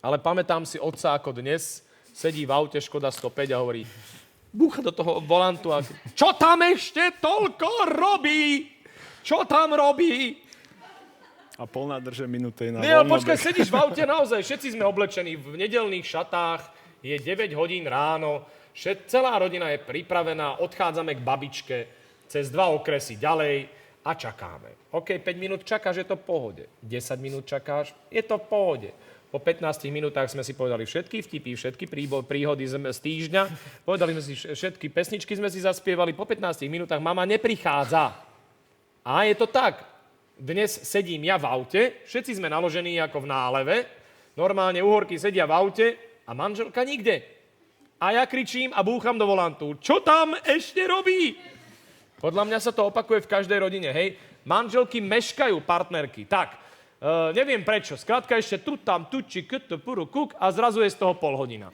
Ale pamätám si otca ako dnes, sedí v aute Škoda 105 a hovorí, búcha do toho volantu a čo tam ešte toľko robí? Čo tam robí? A pol nádrže minúty na Nie, ale voľnobeh. počkaj, sedíš v aute naozaj, všetci sme oblečení v nedeľných šatách, je 9 hodín ráno, celá rodina je pripravená, odchádzame k babičke, cez 2 okresy ďalej a čakáme. OK, 5 minút čakáš, je to v pohode. 10 minút čakáš, je to v pohode. Po 15 minútach sme si povedali všetky vtipy, všetky príhody z týždňa, povedali sme si všetky pesničky, sme si zaspievali, po 15 minútach mama neprichádza. A je to tak. Dnes sedím ja v aute, všetci sme naložení ako v náleve, normálne uhorky sedia v aute a manželka nikde. A ja kričím a búcham do volantu. Čo tam ešte robí? Podľa mňa sa to opakuje v každej rodine, hej? Manželky meškajú partnerky. Tak, neviem prečo. Skrátka ešte tu, tam, tu, či, kut, puru, kuk a zrazu je z toho pol hodina.